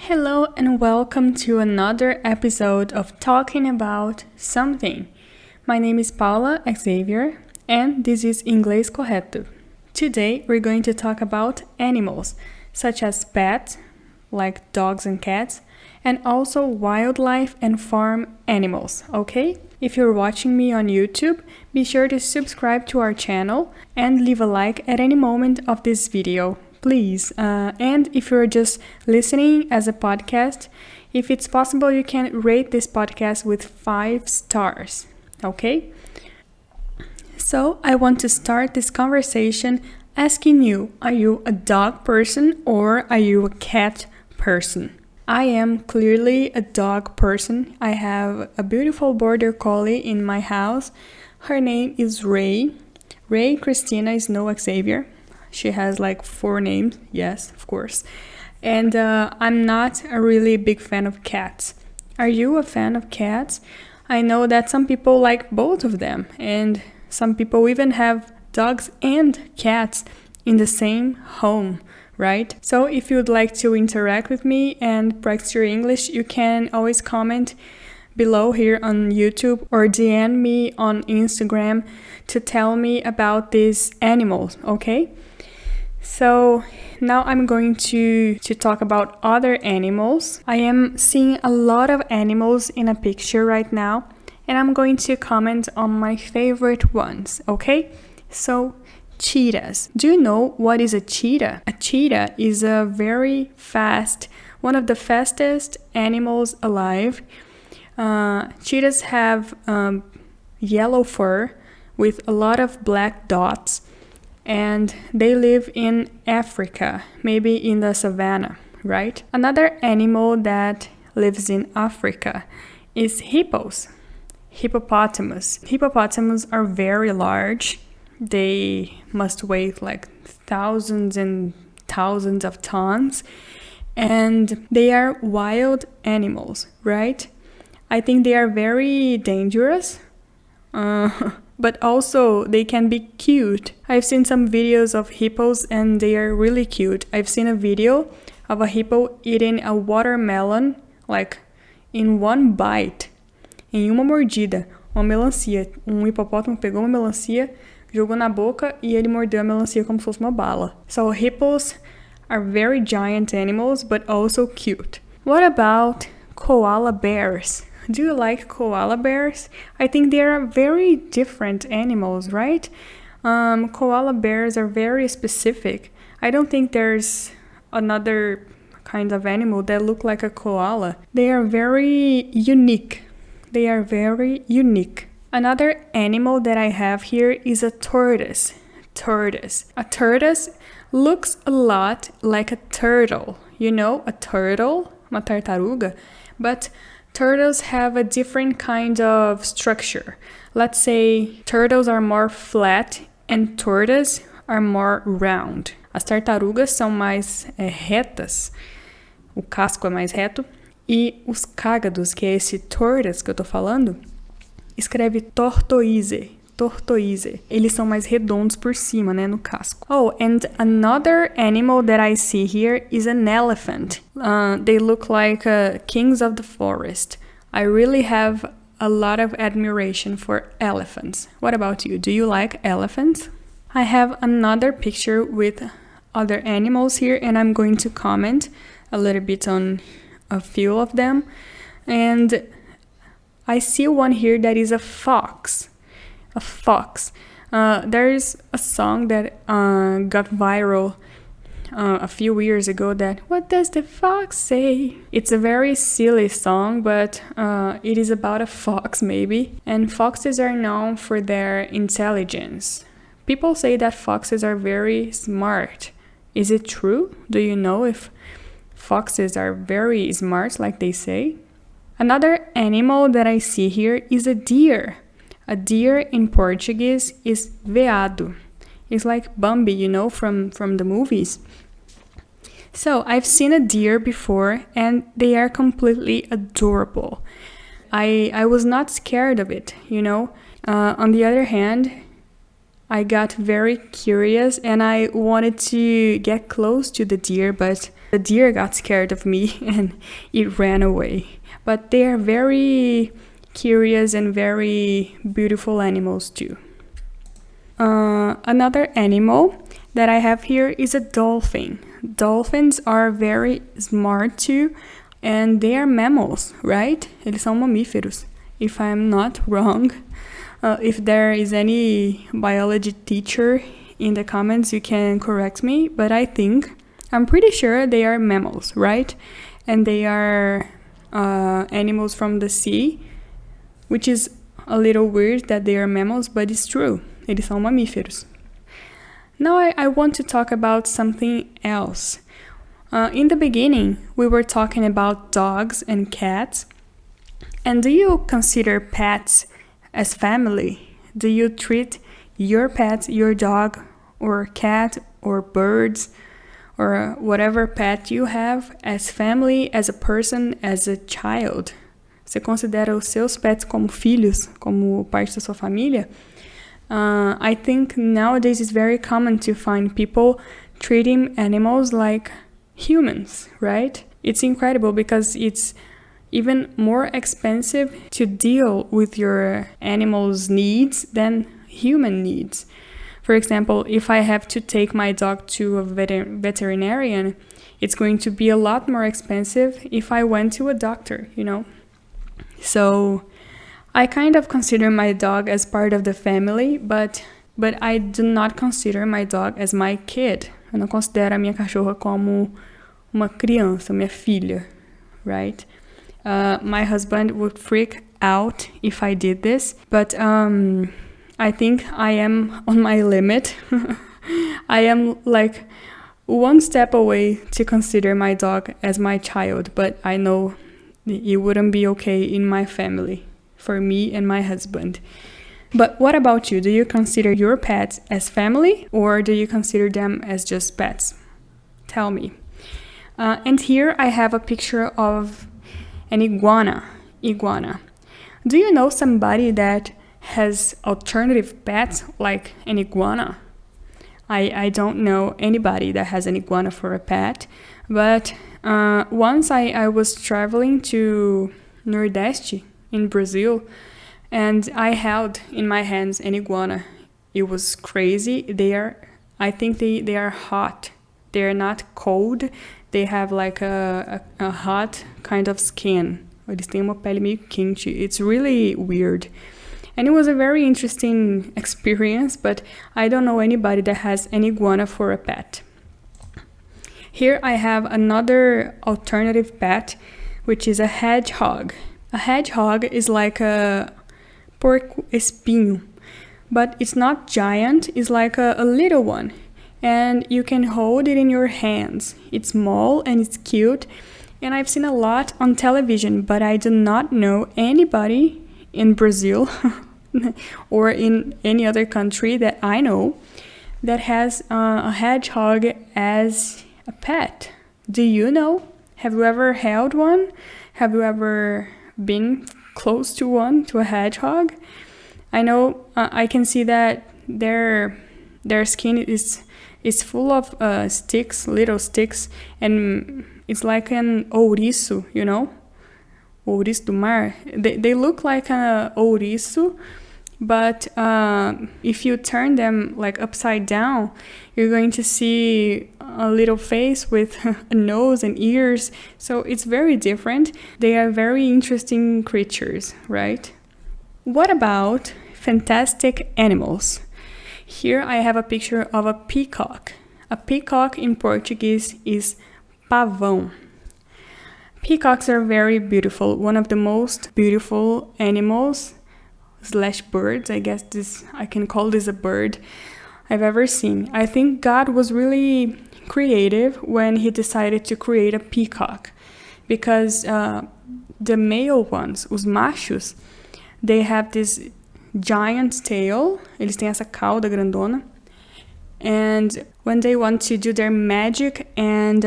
Hello and welcome to another episode of Talking About Something. My name is Paula Xavier and this is Inglês Correto. Today we're going to talk about animals, such as pets, like dogs and cats, and also wildlife and farm animals, okay? If you're watching me on YouTube, be sure to subscribe to our channel and leave a like at any moment of this video. Please. And if you're just listening as a podcast, if it's possible, you can rate this podcast with 5 stars. Okay? So I want to start this conversation asking you, are you a dog person or are you a cat person? I am clearly a dog person. I have a beautiful border collie in my house. Her name is Ray. Ray Christina Snow Xavier. She has like 4 names, yes, of course. And I'm not a really big fan of cats. Are you a fan of cats? I know that some people like both of them, and some people even have dogs and cats in the same home, right? So if you'd like to interact with me and practice your English, you can always comment below here on YouTube or DM me on Instagram to tell me about these animals, okay? So now I'm going to talk about other animals. I am seeing a lot of animals in a picture right now, and I'm going to comment on my favorite ones, okay? So, cheetahs. Do you know what is a cheetah? A cheetah is a very fast, one of the fastest animals alive. Cheetahs have yellow fur with a lot of black dots. And they live in Africa, maybe in the savannah, right? Another animal that lives in Africa is hippos, hippopotamus. Hippopotamus are very large. They must weigh like thousands and thousands of tons. And they are wild animals, right? I think they are very dangerous. But also they can be cute. I've seen some videos of hippos and they are really cute. I've seen a video of a hippo eating a watermelon, like in one bite, em uma mordida, uma melancia. Hipopótamo pegou uma melancia, jogou na boca e ele mordeu a melancia como se fosse uma bala. So hippos are very giant animals, but also cute. What about koala bears? Do you like koala bears? I think they are very different animals, right? Koala bears are very specific. I don't think there's another kind of animal that look like a koala. They are very unique. They are very unique. Another animal that I have here is a tortoise. A tortoise looks a lot like a turtle. You know, a turtle, uma tartaruga, but turtles have a different kind of structure. Let's say turtles are more flat and tortoises are more round. As tartarugas são mais retas, o casco é mais reto, e os cágados, que é esse tortoise que eu tô falando, escreve tortoise. Eles são mais redondos por cima, né, no casco. Oh, and another animal that I see here is an elephant. They look like kings of the forest. I really have a lot of admiration for elephants. What about you? Do you like elephants? I have another picture with other animals here, and I'm going to comment a little bit on a few of them. And I see one here that is a fox. There's a song that got viral a few years ago that, what does the fox say? It's a very silly song, but it is about a fox maybe. And foxes are known for their intelligence. People say that foxes are very smart. Is it true? Do you know if foxes are very smart like they say? Another animal that I see here is a deer. A deer in Portuguese is veado. It's like Bambi, you know, from the movies. So I've seen a deer before and they are completely adorable. I was not scared of it, you know. On the other hand, I got very curious and I wanted to get close to the deer, but The deer got scared of me and it ran away. But they are very curious and very beautiful animals too. Another animal that I have here is a dolphin. Dolphins are very smart too, and they are mammals, right? Eles são mamíferos, if I'm not wrong. If there is any biology teacher in the comments, you can correct me, but I'm pretty sure they are mammals, right? And they are animals from the sea, which is a little weird that they are mammals, but it's true. Eles são mamíferos. Now I want to talk about something else. In the beginning, we were talking about dogs and cats. And do you consider pets as family? Do you treat your pet, your dog or cat or birds or whatever pet you have as family, as a person, as a child? Você considera os seus pets como filhos, como parte da sua família? I think nowadays it's very common to find people treating animals like humans, right? It's incredible because it's even more expensive to deal with your animal's needs than human needs. For example, if I have to take my dog to a veterinarian, it's going to be a lot more expensive if I went to a doctor, you know? So I kind of consider my dog as part of the family, but I do not consider my dog as my kid. Eu não considero a minha cachorra como uma criança, minha filha, right? My husband would freak out if I did this, but I think I am on my limit. I am like one step away to consider my dog as my child, but I know it wouldn't be okay in my family, for me and my husband. But what about you? Do you consider your pets as family, or do you consider them as just pets? Tell me. And here I have a picture of an iguana. Do you know somebody that has alternative pets like an iguana? I don't know anybody that has an iguana for a pet, but once I was traveling to Nordeste in Brazil, and I held in my hands an iguana. It was crazy. I think they are hot. They are not cold. They have like a hot kind of skin. Eles têm uma pele meio quente. It's really weird. And it was a very interesting experience, but I don't know anybody that has an iguana for a pet. Here I have another alternative pet, which is a hedgehog. A hedgehog is like a porco espinho, but it's not giant, it's like a little one. And you can hold it in your hands. It's small and it's cute. And I've seen a lot on television, but I do not know anybody in Brazil or in any other country that I know that has a hedgehog as a pet. Do you know? Have you ever held one? Have you ever been close to a hedgehog? I know I can see that their skin is full of sticks, little sticks, and it's like an ouriço, you know? Ouriço do mar. They look like an ouriço, but if you turn them like upside down, you're going to see a little face with a nose and ears. So it's very different. They are very interesting creatures, right? What about fantastic animals? Here I have a picture of a peacock. A peacock in Portuguese is pavão. Peacocks are very beautiful. One of the most beautiful animals / birds, I guess I can call this a bird, I've ever seen. I think God was really creative when he decided to create a peacock, because the male ones, os machos, they have this giant tail. Eles têm essa cauda grandona. And when they want to do their magic and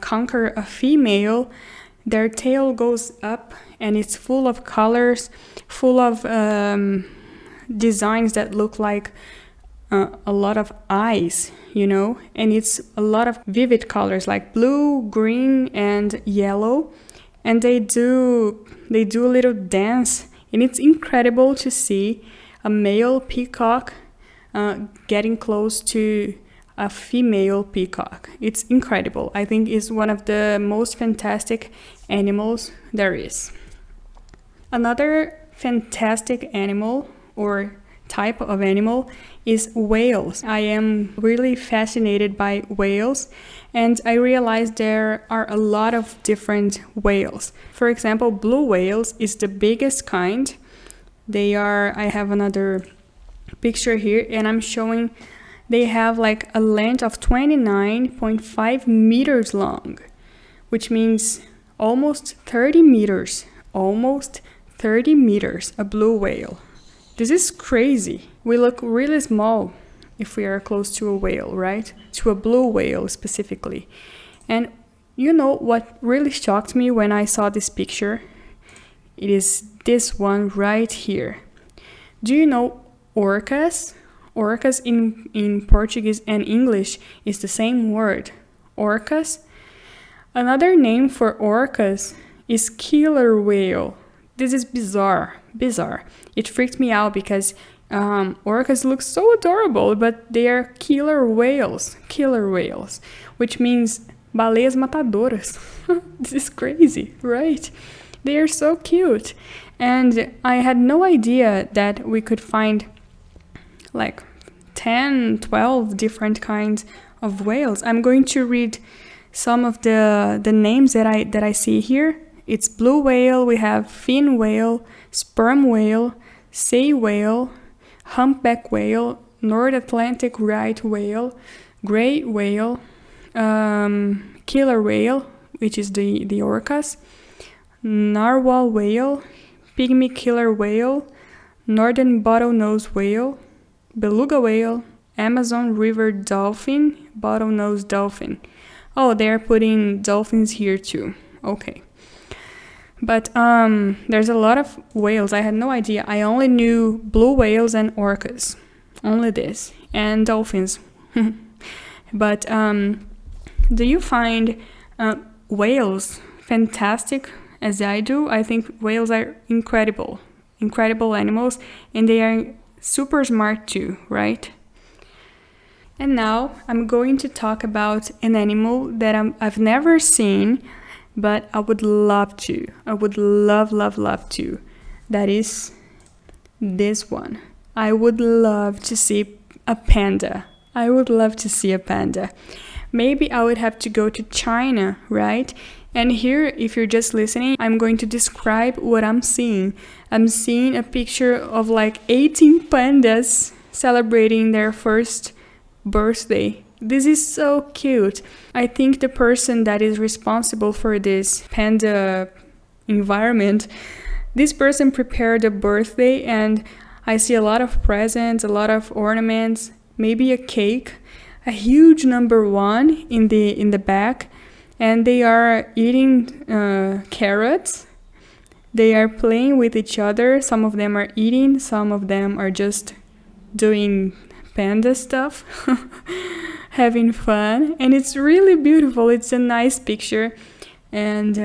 conquer a female, their tail goes up and it's full of colors, full of designs that look like a lot of eyes, and it's a lot of vivid colors like blue, green, and yellow. And they do a little dance, and it's incredible to see a male peacock getting close to a female peacock. It's incredible. I think it's one of the most fantastic animals there is. Another fantastic animal or type of animal is whales. I am really fascinated by whales, and I realized there are a lot of different whales. For example, blue whales is the biggest kind. I have another picture here, and I'm showing they have like a length of 29.5 meters long, which means almost 30 meters, a blue whale. This is crazy. We look really small if we are close to a whale, right? To a blue whale specifically. And you know what really shocked me when I saw this picture? It is this one right here. Do you know orcas? Orcas in Portuguese and English is the same word, orcas. Another name for orcas is killer whale. This is bizarre. It freaked me out because orcas look so adorable, but they are killer whales, which means baleias matadoras. This is crazy, right? They are so cute. And I had no idea that we could find like 10, 12 different kinds of whales. I'm going to read some of the names that I see here. It's blue whale, we have fin whale, sperm whale, sei whale, humpback whale, North Atlantic right whale, gray whale, killer whale, which is the orcas, narwhal whale, pygmy killer whale, northern bottlenose whale, beluga whale, Amazon river dolphin, bottlenose dolphin. Oh, they're putting dolphins here too. Okay. But there's a lot of whales. I had no idea. I only knew blue whales and orcas. Only this. And dolphins. But do you find whales fantastic as I do? I think whales are incredible. Incredible animals. And they are super smart too, right? And now I'm going to talk about an animal that I've never seen, but I would love to. I would love to. That is this one. I would love to see a panda. Maybe I would have to go to China, right? And here, if you're just listening, I'm going to describe what I'm seeing. I'm seeing a picture of like 18 pandas celebrating their first birthday. This is so cute. I think the person that is responsible for this panda environment, this person prepared a birthday, and I see a lot of presents, a lot of ornaments, maybe a cake, a huge number 1 in the back, and they are eating carrots. They are playing with each other. Some of them are eating, some of them are just doing panda stuff. Having fun, and it's really beautiful. It's a nice picture, and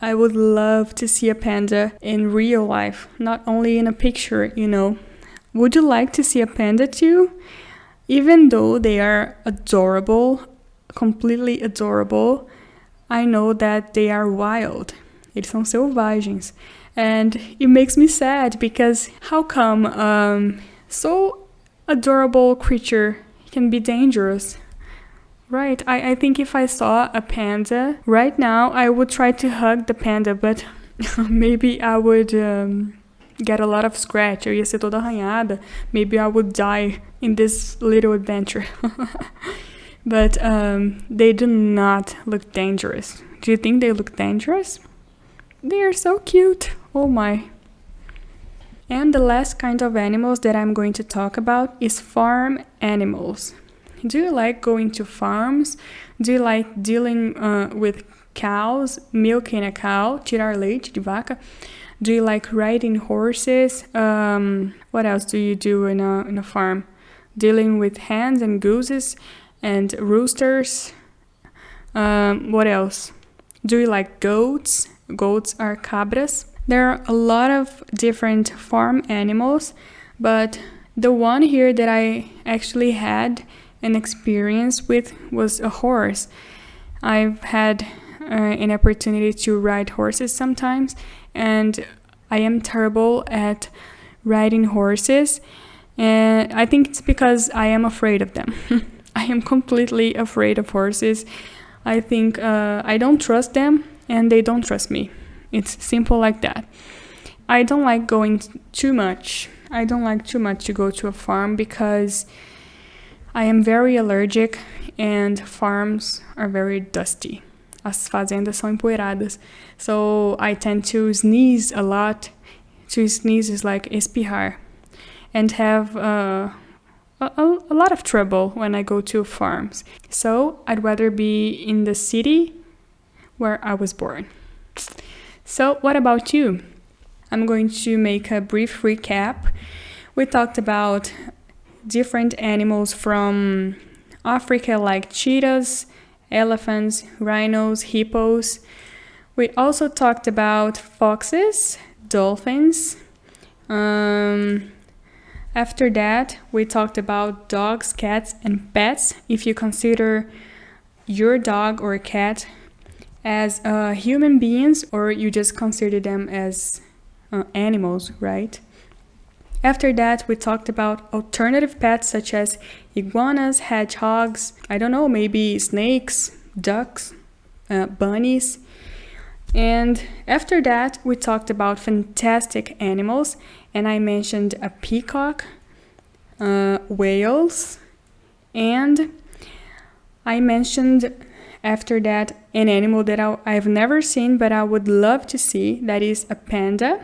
I would love to see a panda in real life, not only in a picture, Would you like to see a panda too? Even though they are adorable, completely adorable, I know that they are wild. Eles são selvagens. And it makes me sad because how come so adorable creature can be dangerous, right? I think if I saw a panda right now, I would try to hug the panda, but maybe I would get a lot of scratch. Eu ia ser toda arranhada. Maybe I would die in this little adventure. But they do not look dangerous. Do you think they look dangerous? They are so cute. Oh my. And the last kind of animals that I'm going to talk about is farm animals. Do you like going to farms? Do you like dealing with cows, milking a cow, tirar leite de vaca? Do you like riding horses? What else do you do in a farm? dealing with hens and gooses and roosters. What else? Do you like goats? Goats are cabras. There are a lot of different farm animals, but the one here that I actually had an experience with was a horse. I've had an opportunity to ride horses sometimes, and I am terrible at riding horses, and I think it's because I am afraid of them. I am completely afraid of horses. I think I don't trust them, and they don't trust me. It's simple like that. I don't like going too much. I don't like too much to go to a farm because I am very allergic and farms are very dusty. As fazendas são empoeiradas. So I tend to sneeze a lot. To sneeze is like espirrar. And have a lot of trouble when I go to farms. So I'd rather be in the city where I was born. So what about you? I'm going to make a brief recap. We talked about different animals from Africa like cheetahs, elephants, rhinos, hippos. We also talked about foxes, dolphins. After that, we talked about dogs, cats, and pets. If you consider your dog or cat as human beings, or you just consider them as animals, right? After that, we talked about alternative pets such as iguanas, hedgehogs, I don't know, maybe snakes, ducks, bunnies. And after that, we talked about fantastic animals, and I mentioned a peacock, whales, and I mentioned after that an animal that I've never seen but I would love to see, that is a panda.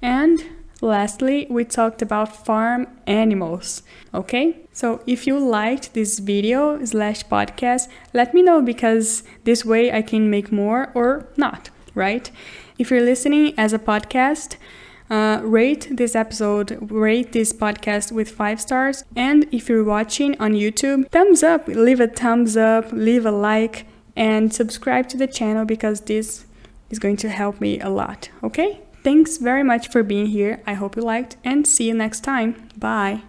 And lastly, we talked about farm animals, okay? So if you liked this video/podcast, let me know, because this way I can make more or not, right? If you're listening as a podcast, rate this podcast with 5 stars. And if you're watching on YouTube, thumbs up, leave a thumbs up, leave a like, and subscribe to the channel, because this is going to help me a lot, okay? Thanks very much for being here. I hope you liked, and see you next time. Bye.